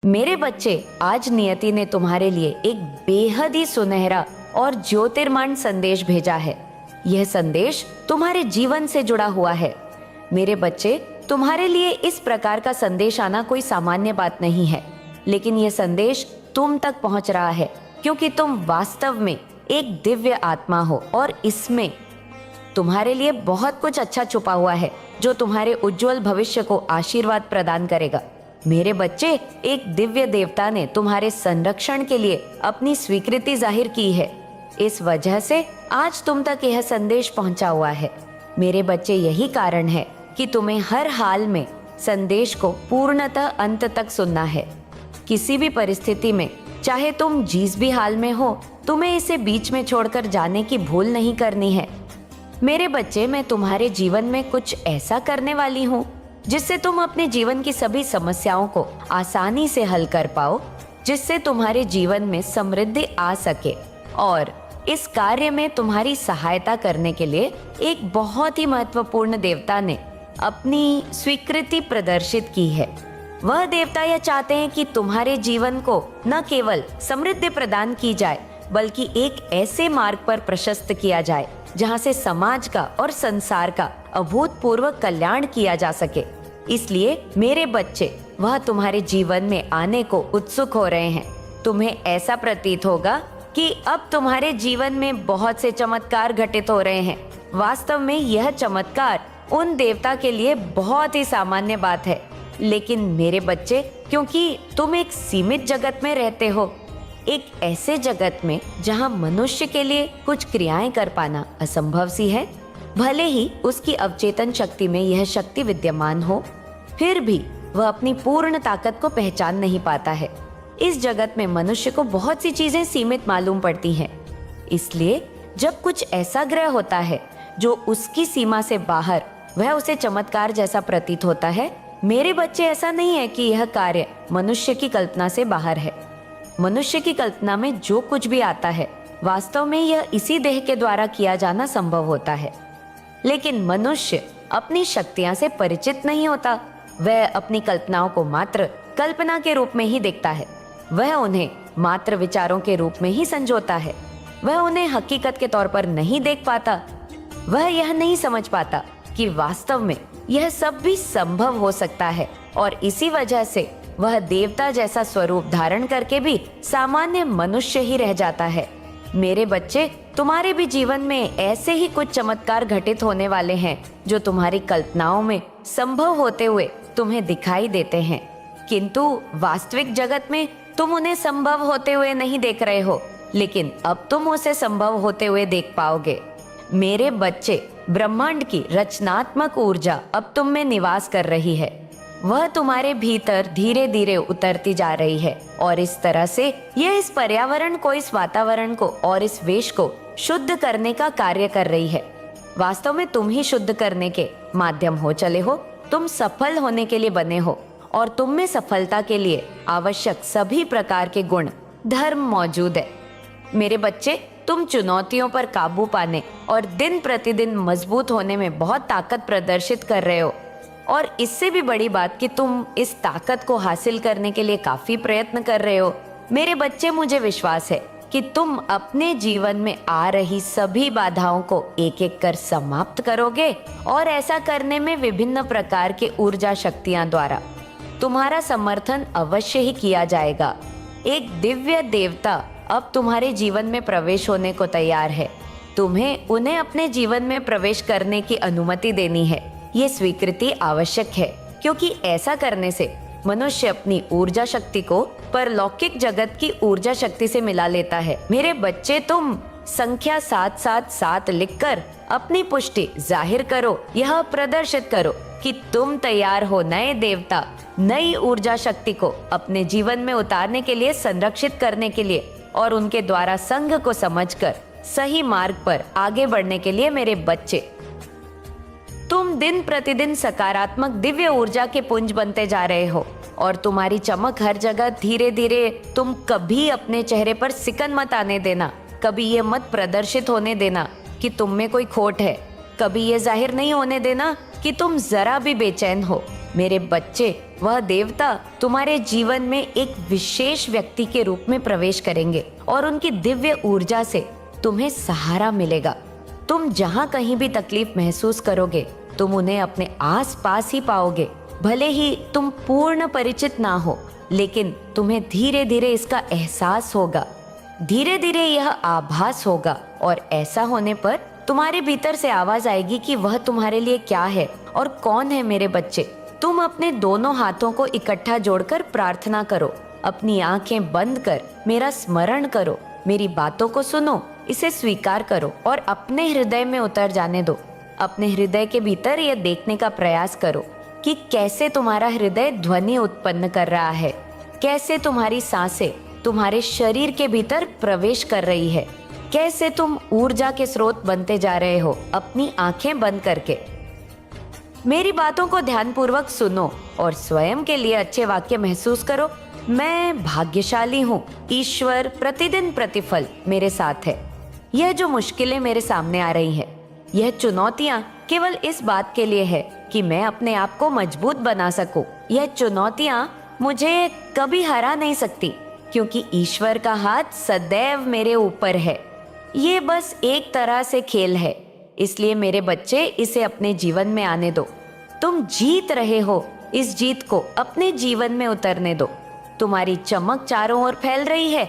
मेरे बच्चे, आज नियति ने तुम्हारे लिए एक बेहद ही सुनहरा और ज्योतिर्मय संदेश भेजा है। यह संदेश तुम्हारे जीवन से जुड़ा हुआ है। मेरे बच्चे, तुम्हारे लिए इस प्रकार का संदेश आना कोई सामान्य बात नहीं है, लेकिन यह संदेश तुम तक पहुंच रहा है क्योंकि तुम वास्तव में एक दिव्य आत्मा हो और इसमें तुम्हारे लिए बहुत कुछ अच्छा छुपा हुआ है जो तुम्हारे उज्जवल भविष्य को आशीर्वाद प्रदान करेगा। मेरे बच्चे, एक दिव्य देवता ने तुम्हारे संरक्षण के लिए अपनी स्वीकृति जाहिर की है। इस वजह से आज तुम तक यह संदेश पहुंचा हुआ है। मेरे बच्चे, यही कारण है कि तुम्हें हर हाल में संदेश को पूर्णतः अंत तक सुनना है। किसी भी परिस्थिति में, चाहे तुम जिस भी हाल में हो, तुम्हें इसे बीच में छोड़कर जाने की भूल नहीं करनी है। मेरे बच्चे, मैं तुम्हारे जीवन में कुछ ऐसा करने वाली हूँ जिससे तुम अपने जीवन की सभी समस्याओं को आसानी से हल कर पाओ, जिससे तुम्हारे जीवन में समृद्धि आ सके। और इस कार्य में तुम्हारी सहायता करने के लिए एक बहुत ही महत्वपूर्ण देवता ने अपनी स्वीकृति प्रदर्शित की है। वह देवता यह चाहते हैं कि तुम्हारे जीवन को न केवल समृद्धि प्रदान की जाए, बल्कि एक ऐसे मार्ग पर प्रशस्त किया जाए जहां से समाज का और संसार का अभूतपूर्व कल्याण किया जा सके। इसलिए मेरे बच्चे, वह तुम्हारे जीवन में आने को उत्सुक हो रहे हैं। तुम्हें ऐसा प्रतीत होगा कि अब तुम्हारे जीवन में बहुत से चमत्कार घटित हो रहे हैं। वास्तव में यह चमत्कार उन देवता के लिए बहुत ही सामान्य बात है, लेकिन मेरे बच्चे, क्योंकि तुम एक सीमित जगत में रहते हो, एक ऐसे जगत में जहां मनुष्य के लिए कुछ क्रियाएं कर पाना असंभव सी है, भले ही उसकी अवचेतन शक्ति में यह शक्ति विद्यमान हो, फिर भी वह अपनी पूर्ण ताकत को पहचान नहीं पाता है। इस जगत में मनुष्य को बहुत सी चीजें सीमित मालूम पड़ती हैं। इसलिए जब कुछ ऐसा ग्रह होता है जो उसकी सीमा से बाहर, वह उसे चमत्कार जैसा प्रतीत होता है। मेरे बच्चे, ऐसा नहीं है कि यह कार्य मनुष्य की कल्पना से बाहर है। मनुष्य की कल्पना में जो कुछ भी आता है, वास्तव में यह इसी देह के द्वारा किया जाना संभव होता है। लेकिन मनुष्य अपनी शक्तियां से परिचित नहीं होता। वह अपनी कल्पनाओं को मात्र कल्पना के रूप में ही देखता है। वह उन्हें मात्र विचारों के रूप में ही संजोता है। वह उन्हें हकीकत के तौर पर नहीं देख पाता। वह यह नहीं समझ पाता कि वास्तव में यह सब भी संभव हो सकता है, और इसी वजह से वह देवता जैसा स्वरूप धारण करके भी सामान्य मनुष्य ही रह जाता है। मेरे बच्चे, तुम्हारे भी जीवन में ऐसे ही कुछ चमत्कार घटित होने वाले हैं जो तुम्हारी कल्पनाओं में संभव होते हुए तुम्हें दिखाई देते हैं, किंतु वास्तविक जगत में तुम उन्हें संभव होते हुए नहीं देख रहे हो, लेकिन अब तुम उसे संभव होते हुए देख पाओगे। मेरे बच्चे, ब्रह्मांड की रचनात्मक ऊर्जा अब तुम में निवास कर रही है। वह तुम्हारे भीतर धीरे धीरे उतरती जा रही है, और इस तरह से यह इस पर्यावरण को, इस वातावरण को और इस वेश को शुद्ध करने का कार्य कर रही है। वास्तव में तुम ही शुद्ध करने के माध्यम हो चले हो। तुम सफल होने के लिए बने हो, और तुम में सफलता के लिए आवश्यक सभी प्रकार के गुण, धर्म मौजूद है। मेरे बच्चे, तुम चुनौतियों पर काबू पाने और दिन प्रतिदिन मजबूत होने में बहुत ताकत प्रदर्शित कर रहे हो, और इससे भी बड़ी बात कि तुम इस ताकत को हासिल करने के लिए काफी प्रयत्न कर रहे हो। मेरे बच्चे, मुझे विश्वास है कि तुम अपने जीवन में आ रही सभी बाधाओं को एक एक कर समाप्त करोगे, और ऐसा करने में विभिन्न प्रकार के ऊर्जा शक्तियां द्वारा तुम्हारा समर्थन अवश्य ही किया जाएगा। एक दिव्य देवता अब तुम्हारे जीवन में प्रवेश होने को तैयार है। तुम्हें उन्हें अपने जीवन में प्रवेश करने की अनुमति देनी है। ये स्वीकृति आवश्यक है, क्योंकि ऐसा करने से मनुष्य अपनी ऊर्जा शक्ति को परलौकिक जगत की ऊर्जा शक्ति से मिला लेता है। मेरे बच्चे, तुम संख्या 777 लिखकर अपनी पुष्टि जाहिर करो, यह प्रदर्शित करो कि तुम तैयार हो नए देवता, नई ऊर्जा शक्ति को अपने जीवन में उतारने के लिए, संरक्षित करने के लिए, और उनके द्वारा संघ को समझकर सही मार्ग पर आगे बढ़ने के लिए। मेरे बच्चे, तुम दिन प्रतिदिन सकारात्मक दिव्य ऊर्जा के पुंज बनते जा रहे हो, और तुम्हारी चमक हर जगह धीरे धीरे। तुम कभी अपने चेहरे पर सिकन मत आने देना। कभी ये मत प्रदर्शित होने देना कि तुम में कोई खोट है। कभी ये जाहिर नहीं होने देना कि तुम जरा भी बेचैन हो। मेरे बच्चे, वह देवता तुम्हारे जीवन में एक विशेष व्यक्ति के रूप में प्रवेश करेंगे और उनकी दिव्य ऊर्जा से तुम्हें सहारा मिलेगा। तुम जहाँ कहीं भी तकलीफ महसूस करोगे, तुम उन्हें अपने आस पास ही पाओगे। भले ही तुम पूर्ण परिचित ना हो, लेकिन तुम्हें धीरे धीरे इसका एहसास होगा, धीरे धीरे यह आभास होगा, और ऐसा होने पर तुम्हारे भीतर से आवाज आएगी कि वह तुम्हारे लिए क्या है और कौन है। मेरे बच्चे, तुम अपने दोनों हाथों को इकट्ठा जोड़कर प्रार्थना करो, अपनी आंखें बंद कर मेरा स्मरण करो, मेरी बातों को सुनो, इसे स्वीकार करो और अपने हृदय में उतर जाने दो। अपने हृदय के भीतर यह देखने का प्रयास करो कि कैसे तुम्हारा हृदय ध्वनि उत्पन्न कर रहा है, कैसे तुम्हारी सांसें तुम्हारे शरीर के भीतर प्रवेश कर रही है, कैसे तुम ऊर्जा के स्रोत बनते जा रहे हो अपनी आंखें बंद करके। मेरी बातों को ध्यानपूर्वक सुनो और स्वयं के लिए अच्छे वाक्य महसूस करो। मैं भाग्यशाली हूँ, ईश्वर प्रतिदिन प्रतिफल मेरे साथ है। यह जो मुश्किलें मेरे सामने आ रही हैं, यह चुनौतियाँ केवल इस बात के लिए है कि मैं अपने आप को मजबूत बना सकूं। यह चुनौतियाँ मुझे कभी हरा नहीं सकती, क्योंकि ईश्वर का हाथ सदैव मेरे ऊपर है। ये बस एक तरह से खेल है, इसलिए मेरे बच्चे, इसे अपने जीवन में आने दो। तुम जीत रहे हो, इस जीत को अपने जीवन में उतरने दो। तुम्हारी चमक चारों ओर फैल रही है,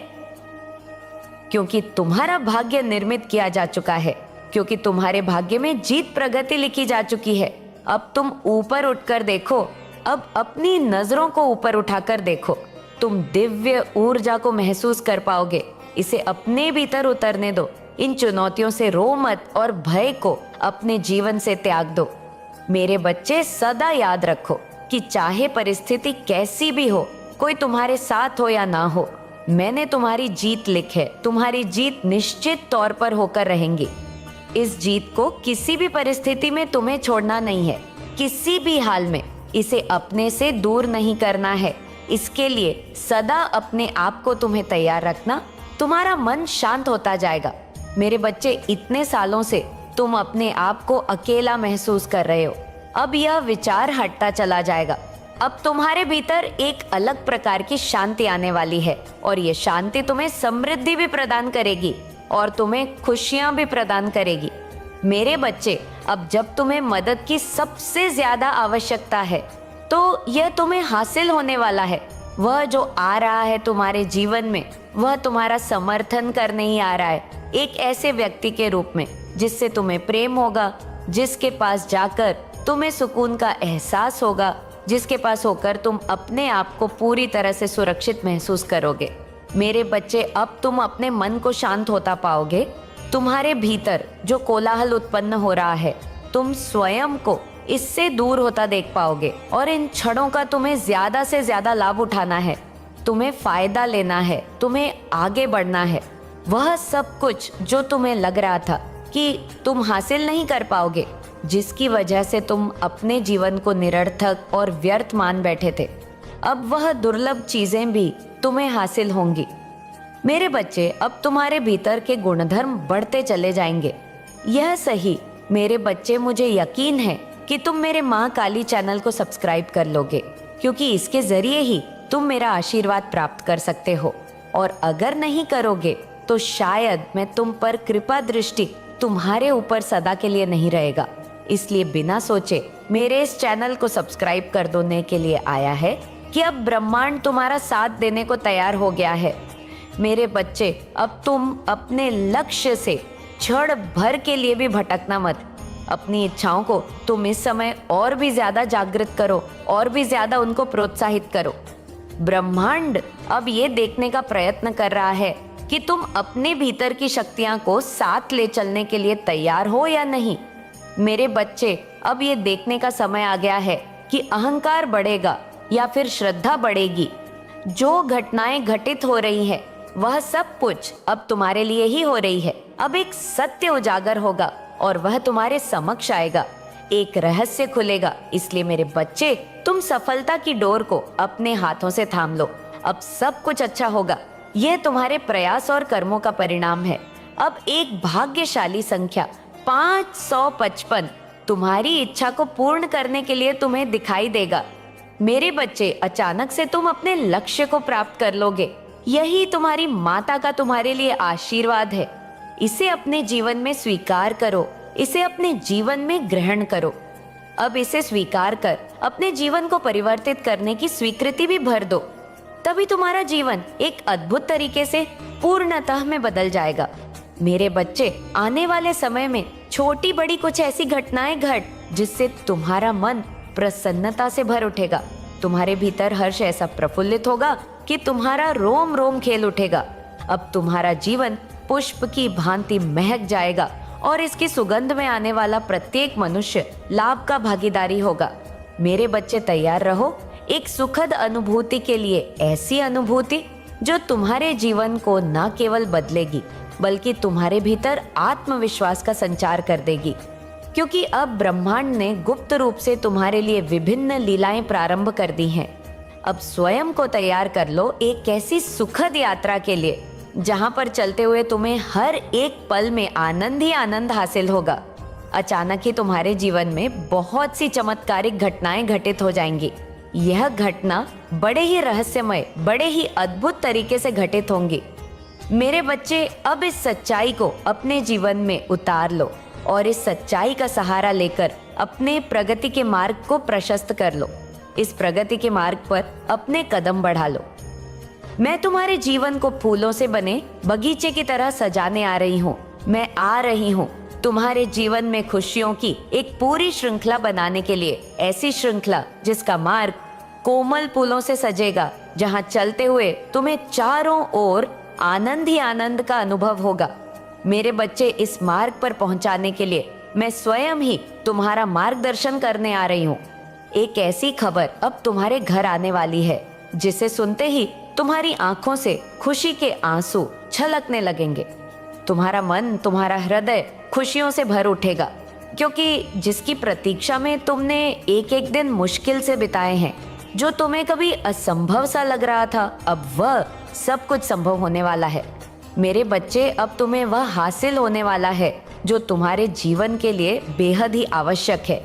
क्योंकि तुम्हारा भाग्य निर्मित किया जा चुका है, क्योंकि तुम्हारे भाग्य में जीत प्रगति लिखी जा चुकी है। अब तुम ऊपर उठकर देखो, अब अपनी नजरों को ऊपर उठाकर देखो। तुम दिव्य ऊर्जा को महसूस कर पाओगे। इसे अपने भीतर उतरने दो। इन चुनौतियों से रो मत और भय को अपने जीवन से त्याग दो। मेरे बच्चे, सदा याद रखो कि चाहे परिस्थिति कैसी भी हो, कोई तुम्हारे साथ हो या ना हो, मैंने तुम्हारी जीत लिखी है। तुम्हारी जीत निश्चित तौर पर होकर रहेंगी। इस जीत को किसी भी परिस्थिति में तुम्हें छोड़ना नहीं है, किसी भी हाल में इसे अपने से दूर नहीं करना है। इसके लिए सदा अपने आप को तुम्हें तैयार रखना। तुम्हारा मन शांत होता जाएगा। मेरे बच्चे, इतने सालों से तुम अपने आप को अकेला महसूस कर रहे हो। अब यह विचार हटता चला जाएगा। अब तुम्हारे भीतर एक अलग प्रकार की शांति आने वाली है, और ये शांति तुम्हें समृद्धि भी प्रदान करेगी और तुम्हें खुशियां भी प्रदान करेगी। मेरे बच्चे, अब जब तुम्हें मदद की सबसे ज्यादा आवश्यकता है, तो यह तुम्हें हासिल होने वाला है। वह जो आ रहा है तुम्हारे जीवन में, वह तुम्हारा समर्थन करने ही आ रहा है, एक ऐसे व्यक्ति के रूप में जिससे तुम्हें प्रेम होगा, जिसके पास जाकर तुम्हें सुकून का एहसास होगा, जिसके पास होकर तुम अपने आप को पूरी तरह से सुरक्षित महसूस करोगे। मेरे बच्चे, अब तुम अपने मन को शांत होता पाओगे। तुम्हारे भीतर जो कोलाहल उत्पन्न हो रहा है, तुम स्वयं को इससे दूर होता देख पाओगे, और इन क्षणों का तुम्हें ज्यादा से ज्यादा लाभ उठाना है। तुम्हें फायदा लेना है, तुम्हें आगे बढ़ना है। वह सब कुछ जो तुम्हें लग रहा था कि तुम हासिल नहीं कर पाओगे, जिसकी वजह से तुम अपने जीवन को निरर्थक और व्यर्थ मान बैठे थे, अब वह दुर्लभ चीजें भी तुम्हें हासिल होंगी। मेरे बच्चे, अब तुम्हारे भीतर के गुणधर्म बढ़ते चले जाएंगे। यह सही मेरे बच्चे, मुझे यकीन है कि तुम मेरे माँ काली चैनल को सब्सक्राइब कर लोगे, क्योंकि इसके जरिए ही तुम मेरा आशीर्वाद प्राप्त कर सकते हो। और अगर नहीं करोगे तो शायद मैं तुम पर कृपा दृष्टि तुम्हारे ऊपर सदा के लिए नहीं रहेगा। इसलिए बिना सोचे मेरे इस चैनल को सब्सक्राइब कर देने के लिए आया है कि अब ब्रह्मांड तुम्हारा साथ देने को तैयार हो गया है। मेरे बच्चे, अब तुम अपने लक्ष्य से क्षण भर के लिए भी भटकना मत। अपनी इच्छाओं को तुम इस समय और भी ज्यादा जागृत करो और भी ज्यादा उनको प्रोत्साहित करो। ब्रह्मांड अब ये देखने का प्रयत्न कर रहा है कि तुम अपने भीतर की शक्तियां को साथ ले चलने के लिए तैयार हो या नहीं। मेरे बच्चे, अब ये देखने का समय आ गया है कि अहंकार बढ़ेगा या फिर श्रद्धा बढ़ेगी। जो घटनाएं घटित हो रही है, वह सब कुछ अब तुम्हारे लिए ही हो रही है। अब एक सत्य उजागर होगा और वह तुम्हारे समक्ष आएगा। एक रहस्य खुलेगा। इसलिए मेरे बच्चे, तुम सफलता की डोर को अपने हाथों से थाम लो। अब सब कुछ अच्छा होगा। यह तुम्हारे प्रयास और कर्मों का परिणाम है। अब एक भाग्यशाली संख्या 555 तुम्हारी इच्छा को पूर्ण करने के लिए तुम्हें दिखाई देगा। मेरे बच्चे, अचानक से तुम अपने लक्ष्य को प्राप्त कर लोगे। यही तुम्हारी माता का तुम्हारे लिए आशीर्वाद है। इसे अपने जीवन में स्वीकार करो, इसे अपने जीवन में ग्रहण करो। अब इसे स्वीकार कर अपने जीवन को परिवर्तित करने की स्वीकृति भी भर दो। तभी तुम्हारा जीवन एक अद्भुत तरीके से पूर्णतः में बदल जाएगा। मेरे बच्चे, आने वाले समय में छोटी बड़ी कुछ ऐसी घटनाएं घट जिससे तुम्हारा मन प्रसन्नता से भर उठेगा। तुम्हारे भीतर हर्ष ऐसा प्रफुल्लित होगा कि तुम्हारा रोम रोम खेल उठेगा। अब तुम्हारा जीवन पुष्प की भांति महक जाएगा और इसकी सुगंध में आने वाला प्रत्येक मनुष्य लाभ का भागीदारी होगा। मेरे बच्चे, तैयार रहो एक सुखद अनुभूति के लिए, ऐसी अनुभूति जो तुम्हारे जीवन को न केवल बदलेगी बल्कि तुम्हारे भीतर आत्मविश्वास का संचार कर देगी। क्योंकि अब ब्रह्मांड ने गुप्त रूप से तुम्हारे लिए विभिन्न लीलाएं प्रारंभ कर दी हैं। अब स्वयं को तैयार कर लो एक ऐसी सुखद यात्रा के लिए जहां पर चलते हुए तुम्हें हर एक पल में आनंद ही आनंद हासिल होगा। अचानक ही तुम्हारे जीवन में बहुत सी चमत्कारिक घटनाएं घटित हो जाएंगी। यह घटना बड़े ही रहस्यमय, बड़े ही अद्भुत तरीके से घटित होंगी। मेरे बच्चे, अब इस सच्चाई को अपने जीवन में उतार लो और इस सच्चाई का सहारा लेकर अपने प्रगति के मार्ग को प्रशस्त कर लो। इस प्रगति के मार्ग पर अपने कदम बढ़ा लो। मैं तुम्हारे जीवन को फूलों से बने बगीचे की तरह सजाने आ रही हूँ। मैं आ रही हूँ तुम्हारे जीवन में खुशियों की एक पूरी श्रृंखला बनाने के लिए, ऐसी श्रृंखला जिसका मार्ग कोमल फूलों से सजेगा, जहाँ चलते हुए तुम्हें चारों ओर आनंद ही आनंद का अनुभव होगा। मेरे बच्चे, इस मार्ग पर पहुंचाने के लिए मैं स्वयं ही तुम्हारा मार्गदर्शन करने आ रही हूँ। एक ऐसी खबर अब तुम्हारे घर आने वाली है जिसे सुनते ही तुम्हारी आंखों से खुशी के आंसू छलकने लगेंगे। तुम्हारा मन, तुम्हारा हृदय खुशियों से भर उठेगा, क्योंकि जिसकी प्रतीक्षा में तुमने एक एक दिन मुश्किल से बिताए हैं, जो तुम्हें कभी असंभव सा लग रहा था, अब वह सब कुछ संभव होने वाला है। मेरे बच्चे, अब तुम्हें वह हासिल होने वाला है जो तुम्हारे जीवन के लिए बेहद ही आवश्यक है।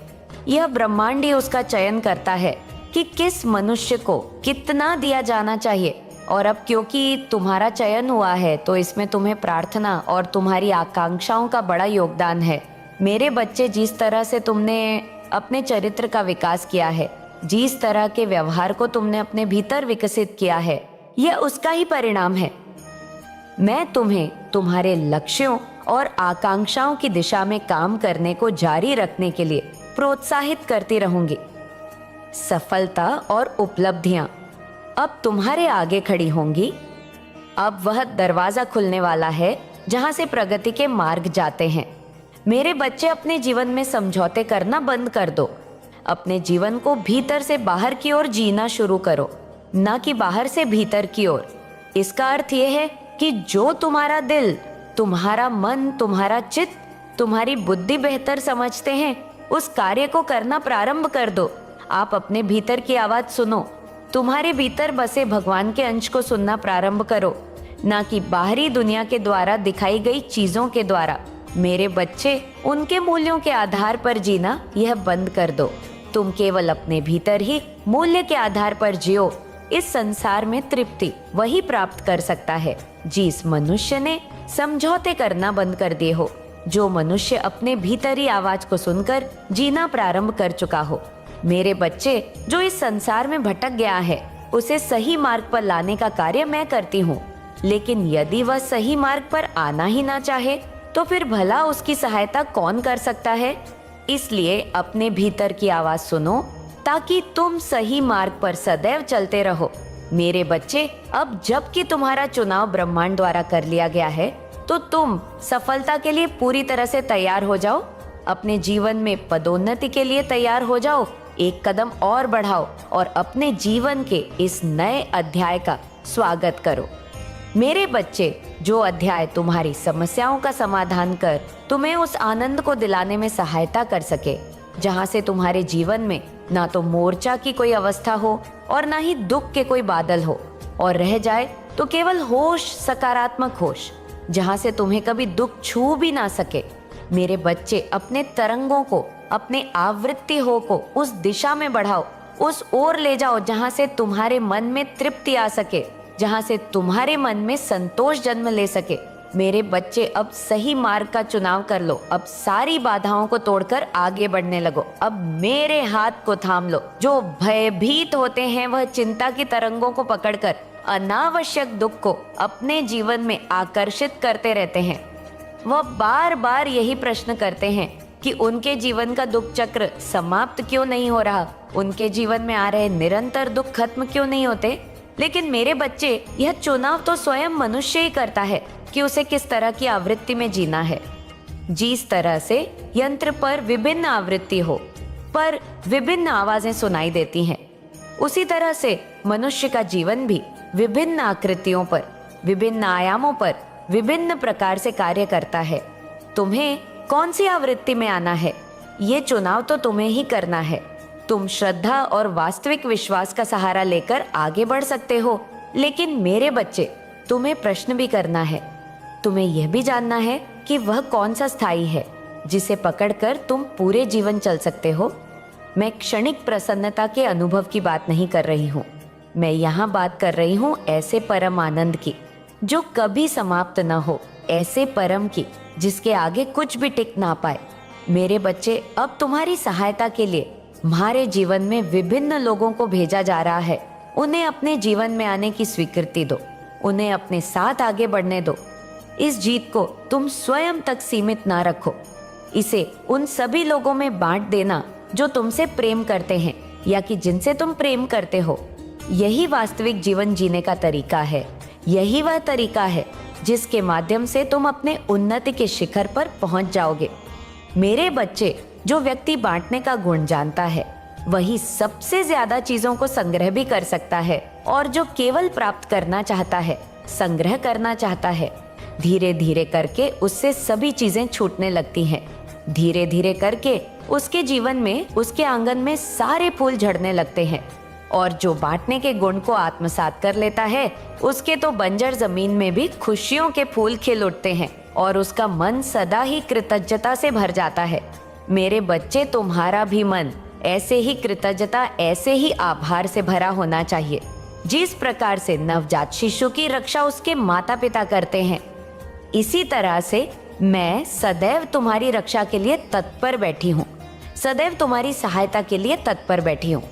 यह ब्रह्मांड ही उसका चयन करता है कि किस मनुष्य को कितना दिया जाना चाहिए। और अब क्योंकि तुम्हारा चयन हुआ है तो इसमें तुम्हें प्रार्थना और तुम्हारी आकांक्षाओं का बड़ा योगदान है। मेरे बच्चे, जिस तरह से तुमने अपने चरित्र का विकास किया है, जिस तरह के व्यवहार को तुमने अपने भीतर विकसित किया है, यह उसका ही परिणाम है। मैं तुम्हें तुम्हारे लक्ष्यों और आकांक्षाओं की दिशा में काम करने को जारी रखने के लिए प्रोत्साहित करती रहूंगी। सफलता और उपलब्धियां अब तुम्हारे आगे खड़ी होंगी। अब वह दरवाजा खुलने वाला है जहां से प्रगति के मार्ग जाते हैं। मेरे बच्चे, अपने जीवन में समझौते करना बंद कर दो। अपने जीवन को भीतर से बाहर की ओर जीना शुरू करो, न कि बाहर से भीतर की ओर। इसका अर्थ यह है कि जो तुम्हारा दिल, तुम्हारा मन, तुम्हारा चित्त, तुम्हारी बुद्धि बेहतर समझते हैं, उस कार्य को करना प्रारंभ कर दो। आप अपने भीतर की आवाज सुनो। तुम्हारे भीतर बसे भगवान के अंश को सुनना प्रारंभ करो, ना कि बाहरी दुनिया के द्वारा दिखाई गई चीजों के द्वारा। मेरे बच्चे, उनके मूल्यों के आधार पर जीना यह बंद कर दो। तुम केवल अपने भीतर ही मूल्य के आधार पर जियो। इस संसार में तृप्ति वही प्राप्त कर सकता है जिस मनुष्य ने समझौते करना बंद कर दिए हो, जो मनुष्य अपने भीतरी आवाज को सुनकर जीना प्रारंभ कर चुका हो। मेरे बच्चे, जो इस संसार में भटक गया है, उसे सही मार्ग पर लाने का कार्य मैं करती हूँ। लेकिन यदि वह सही मार्ग पर आना ही ना चाहे तो फिर भला उसकी सहायता कौन कर सकता है। इसलिए अपने भीतर की आवाज सुनो ताकि तुम सही मार्ग पर सदैव चलते रहो। मेरे बच्चे, अब जबकि तुम्हारा चुनाव ब्रह्मांड द्वारा कर लिया गया है, तो तुम सफलता के लिए पूरी तरह से तैयार हो जाओ। अपने जीवन में पदोन्नति के लिए तैयार हो जाओ। एक कदम और बढ़ाओ और अपने जीवन के इस नए अध्याय का स्वागत करो। मेरे बच्चे, जो अध्याय तुम्हारी समस्याओं का समाधान कर तुम्हें उस आनंद को दिलाने में सहायता कर सके, जहां से तुम्हारे जीवन में ना तो मोर्चा की कोई अवस्था हो और ना ही दुख के कोई बादल हो, और रह जाए तो केवल होश, सकारात्मक होश, जहां से तुम्हें कभी दुख छू भी ना सके। मेरे बच्चे, अपने तरंगों को अपने आवृत्ति हो को उस दिशा में बढ़ाओ, उस ओर ले जाओ जहां से तुम्हारे मन में तृप्ति आ सके, जहां से तुम्हारे मन में संतोष जन्म ले सके। मेरे बच्चे, अब सही मार्ग का चुनाव कर लो। अब सारी बाधाओं को तोड़कर आगे बढ़ने लगो। अब मेरे हाथ को थाम लो। जो भयभीत होते हैं वह चिंता की तरंगों को पकड़कर अनावश्यक दुख को अपने जीवन में आकर्षित करते रहते हैं। वह बार बार यही प्रश्न करते हैं कि उनके जीवन का दुख चक्र समाप्त क्यों नहीं हो रहा, उनके जीवन में आ रहे निरंतर दुख खत्म क्यों नहीं होते। लेकिन मेरे बच्चे, यह चुनाव तो स्वयं मनुष्य ही करता है कि उसे किस तरह की आवृत्ति में जीना है। जिस तरह से यंत्र पर विभिन्न आवृत्ति हो पर विभिन्न आवाजें सुनाई देती हैं, उसी तरह से मनुष्य का जीवन भी विभिन्न आकृतियों पर, विभिन्न आयामों पर विभिन्न प्रकार से कार्य करता है। तुम्हें कौन सी आवृत्ति में आना है, ये चुनाव तो तुम्हें ही करना है। तुम श्रद्धा और वास्तविक विश्वास का सहारा लेकर आगे बढ़ सकते हो, लेकिन मेरे बच्चे, तुम्हें प्रश्न भी करना है। तुम्हें यह भी जानना है कि वह कौन सा स्थायी है जिसे पकड़कर तुम पूरे जीवन चल सकते हो। मैं क्षणिक प्रसन्नता के अनुभव की बात नहीं कर रही हूँ। मैं यहाँ बात कर रही हूँ ऐसे परम आनंद की जो कभी समाप्त न हो, ऐसे परम की जिसके आगे कुछ भी टिक ना पाए। मेरे बच्चे, अब तुम्हारी सहायता के लिए हमारे जीवन में विभिन्न लोगों को भेजा जा रहा है। उन्हें अपने जीवन में आने की स्वीकृति दो, उन्हें अपने साथ आगे बढ़ने दो। इस जीत को तुम स्वयं तक सीमित ना रखो, इसे उन सभी लोगों में बांट देना जो तुमसे प्रेम करते हैं या कि जिनसे तुम प्रेम करते हो। यही वास्तविक जीवन जीने का तरीका है। यही वह तरीका है जिसके माध्यम से तुम अपने उन्नति के शिखर पर पहुंच जाओगे। मेरे बच्चे, जो व्यक्ति बांटने का गुण जानता है वही सबसे ज्यादा चीजों को संग्रह भी कर सकता है, और जो केवल प्राप्त करना चाहता है, संग्रह करना चाहता है, धीरे धीरे करके उससे सभी चीजें छूटने लगती हैं। धीरे धीरे करके उसके जीवन में, उसके आंगन में सारे फूल झड़ने लगते हैं। और जो बांटने के गुण को आत्मसात कर लेता है, उसके तो बंजर जमीन में भी खुशियों के फूल खिल उठते हैं और उसका मन सदा ही कृतज्ञता से भर जाता है। मेरे बच्चे, तुम्हारा भी मन ऐसे ही कृतज्ञता, ऐसे ही आभार से भरा होना चाहिए जिस प्रकार से नवजात शिशु की रक्षा उसके माता पिता करते हैं। इसी तरह से मैं सदैव तुम्हारी रक्षा के लिए तत्पर बैठी हूँ, सदैव तुम्हारी सहायता के लिए तत्पर बैठी हूँ।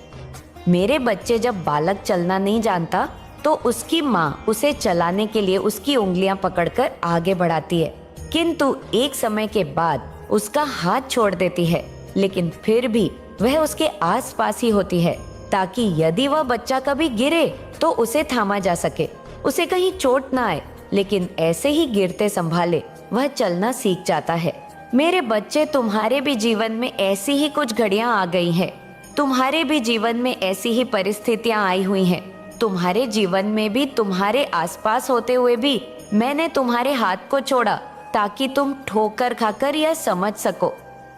मेरे बच्चे, जब बालक चलना नहीं जानता तो उसकी माँ उसे चलाने के लिए उसकी उंगलियां पकड़कर आगे बढ़ाती है, किंतु एक समय के बाद उसका हाथ छोड़ देती है। लेकिन फिर भी वह उसके आसपास ही होती है ताकि यदि वह बच्चा कभी गिरे तो उसे थामा जा सके, उसे कहीं चोट ना आए। लेकिन ऐसे ही गिरते संभाले वह चलना सीख जाता है। मेरे बच्चे, तुम्हारे भी जीवन में ऐसी ही कुछ घड़ियां आ गई हैं। तुम्हारे भी जीवन में ऐसी ही परिस्थितियां आई हुई हैं। तुम्हारे जीवन में भी, तुम्हारे आसपास होते हुए भी मैंने तुम्हारे हाथ को छोड़ा ताकि तुम ठोकर खाकर यह समझ सको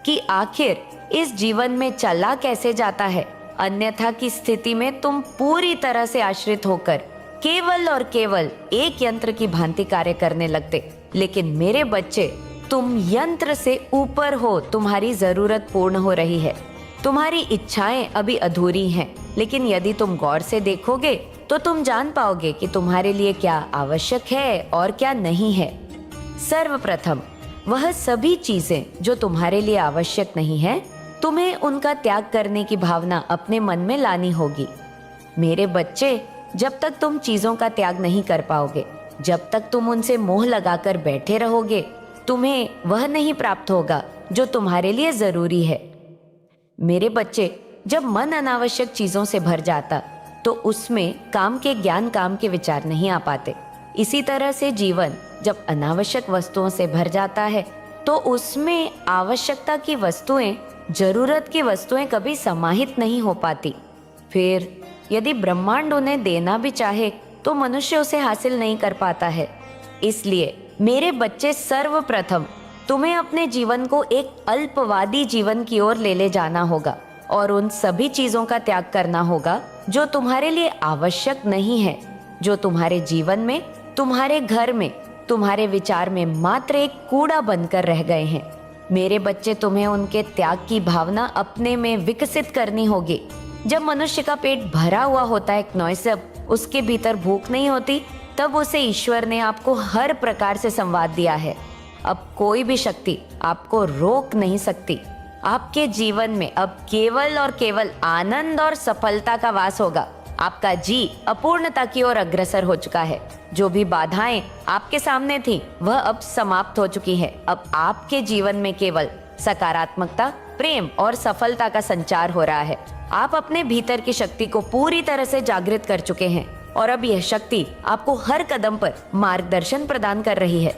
कि आखिर इस जीवन में चला कैसे जाता है। अन्यथा की स्थिति में तुम पूरी तरह से आश्रित होकर केवल और केवल एक यंत्र की भांति कार्य करने लगते। लेकिन मेरे बच्चे, तुम यंत्र से ऊपर हो। तुम्हारी जरूरत पूर्ण हो रही है। तुम्हारी इच्छाएं अभी अधूरी हैं, लेकिन यदि तुम गौर से देखोगे तो तुम जान पाओगे कि तुम्हारे लिए क्या आवश्यक है और क्या नहीं है। सर्वप्रथम वह सभी चीजें जो तुम्हारे लिए आवश्यक नहीं है, तुम्हें उनका त्याग करने की भावना अपने मन में लानी होगी। मेरे बच्चे, जब तक तुम चीजों का त्याग नहीं कर पाओगे, जब तक तुम उनसे मोह लगाकर बैठे रहोगे, तुम्हें वह नहीं प्राप्त होगा जो तुम्हारे लिए जरूरी है। मेरे बच्चे, जब मन अनावश्यक चीजों से भर जाता तो उसमें काम के ज्ञान, काम के विचार नहीं आ पाते। इसी तरह से जीवन जब अनावश्यक वस्तुओं से भर जाता है तो उसमें आवश्यकता की वस्तुएं, जरूरत की वस्तुएं कभी समाहित नहीं हो पाती। फिर यदि ब्रह्मांड उन्हें देना भी चाहे तो मनुष्य उसे हासिल नहीं कर पाता है। इसलिए मेरे बच्चे, सर्वप्रथम तुम्हें अपने जीवन को एक अल्पवादी जीवन की ओर ले जाना होगा और उन सभी चीजों का त्याग करना होगा जो तुम्हारे लिए आवश्यक नहीं है, जो तुम्हारे जीवन में, तुम्हारे घर में, तुम्हारे विचार में मात्र एक कूड़ा बनकर रह गए हैं। मेरे बच्चे, तुम्हें उनके त्याग की भावना अपने में विकसित करनी होगी। जब मनुष्य का पेट भरा हुआ होता है नॉइसब, उसके भीतर भूख नहीं होती, तब उसे ईश्वर ने आपको हर प्रकार से संवाद दिया है। अब कोई भी शक्ति आपको रोक नहीं सकती। आपके जीवन में अब केवल और केवल आनंद और सफलता का वास होगा। आपका जी अपूर्णता की ओर अग्रसर हो चुका है। जो भी बाधाएं आपके सामने थी, वह अब समाप्त हो चुकी है। अब आपके जीवन में केवल सकारात्मकता, प्रेम और सफलता का संचार हो रहा है। आप अपने भीतर की शक्ति को पूरी तरह से जागृत कर चुके हैं और अब यह शक्ति आपको हर कदम पर मार्गदर्शन प्रदान कर रही है।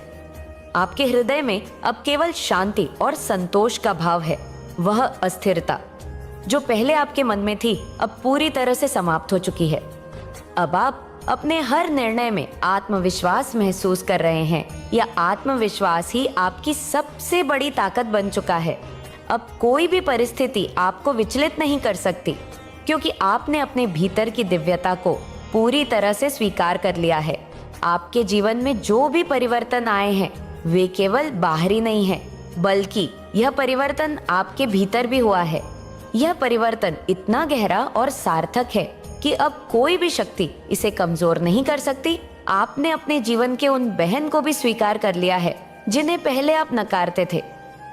आपके हृदय में अब केवल शांति और संतोष का भाव है। वह अस्थिरता जो पहले आपके मन में थी, अब पूरी तरह से समाप्त हो चुकी है। अब आप अपने हर निर्णय में आत्मविश्वास महसूस कर रहे हैं। यह आत्मविश्वास ही आपकी सबसे बड़ी ताकत बन चुका है। अब कोई भी परिस्थिति आपको विचलित नहीं कर सकती, क्योंकि आपने अपने भीतर की दिव्यता को पूरी तरह से स्वीकार कर लिया है। आपके जीवन में जो भी परिवर्तन आए हैं, वे केवल बाहरी नहीं हैं, बल्कि यह परिवर्तन आपके भीतर भी हुआ है। यह परिवर्तन इतना गहरा और सार्थक है कि अब कोई भी शक्ति इसे कमजोर नहीं कर सकती। आपने अपने जीवन के उन बहन को भी स्वीकार कर लिया है जिन्हें पहले आप नकारते थे।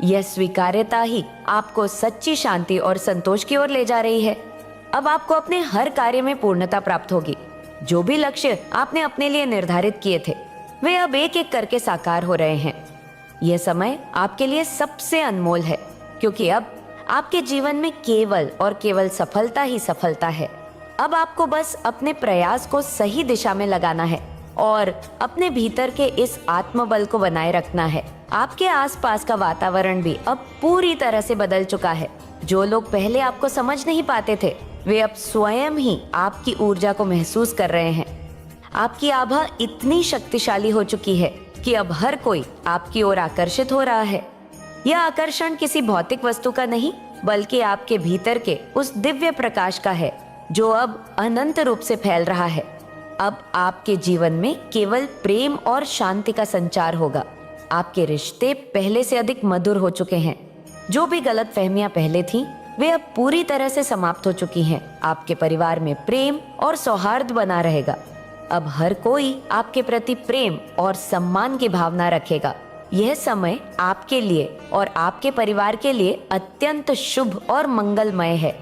यह स्वीकार्यता ही आपको सच्ची शांति और संतोष की ओर ले जा रही है। अब आपको अपने हर कार्य में पूर्णता प्राप्त होगी। जो भी लक्ष्य आपने अपने लिए निर्धारित किए थे, वे अब एक एक करके साकार हो रहे हैं। यह समय आपके लिए सबसे अनमोल है, क्योंकि अब आपके जीवन में केवल और केवल सफलता ही सफलता है। अब आपको बस अपने प्रयास को सही दिशा में लगाना है और अपने भीतर के इस आत्मबल को बनाए रखना है। आपके आसपास का वातावरण भी अब पूरी तरह से बदल चुका है। जो लोग पहले आपको समझ नहीं पाते थे, वे अब स्वयं ही आपकी ऊर्जा को महसूस कर रहे हैं। आपकी आभा इतनी शक्तिशाली हो चुकी है कि अब हर कोई आपकी ओर आकर्षित हो रहा है। यह आकर्षण किसी भौतिक वस्तु का नहीं, बल्कि आपके भीतर के उस दिव्य प्रकाश का है, जो अब अनंत रूप से फैल रहा है। अब आपके जीवन में केवल प्रेम और शांति का संचार होगा। आपके रिश्ते पहले से अधिक मधुर हो चुके हैं। जो भी गलतफहमियां पहले थीं, वे अब पूरी तरह से समाप्त हो चुकी हैं। आपके परिवार में प्रेम और सौहार्द बना रहेगा। अब हर कोई आपके प्रति प्रेम और सम्मान की भावना रखेगा। यह समय आपके लिए और आपके परिवार के लिए अत्यंत शुभ और मंगलमय है।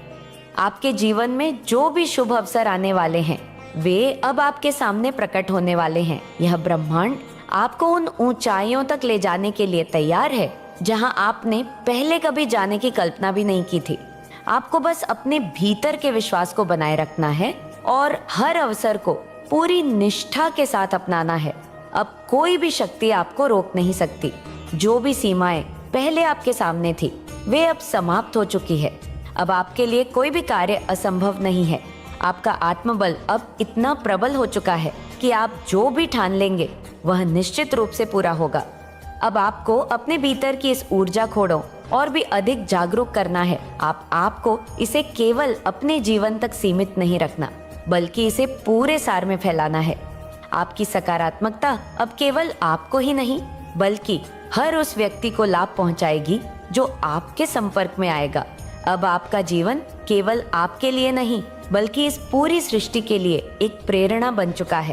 आपके जीवन में जो भी शुभ अवसर आने वाले हैं, वे अब आपके सामने प्रकट होने वाले हैं। यह ब्रह्मांड आपको उन ऊंचाइयों तक ले जाने के लिए तैयार है, जहां आपने पहले कभी जाने की कल्पना भी नहीं की थी। आपको बस अपने भीतर के विश्वास को बनाए रखना है और हर अवसर को पूरी निष्ठा के साथ अपनाना है। अब कोई भी शक्ति आपको रोक नहीं सकती। जो भी सीमाएं पहले आपके सामने थी, वे अब समाप्त हो चुकी है। अब आपके लिए कोई भी कार्य असंभव नहीं है। आपका आत्मबल अब इतना प्रबल हो चुका है कि आप जो भी ठान लेंगे, वह निश्चित रूप से पूरा होगा। अब आपको अपने भीतर की इस ऊर्जा खोड़ों और भी अधिक जागरूक करना है। आपको इसे केवल अपने जीवन तक सीमित नहीं रखना, बल्कि इसे पूरे सार में फैलाना है। आपकी सकारात्मकता अब केवल आपको ही नहीं, बल्कि हर उस व्यक्ति को लाभ पहुंचाएगी जो आपके संपर्क में आएगा। अब आपका जीवन केवल आपके लिए नहीं, बल्कि इस पूरी सृष्टि के लिए एक प्रेरणा बन चुका है।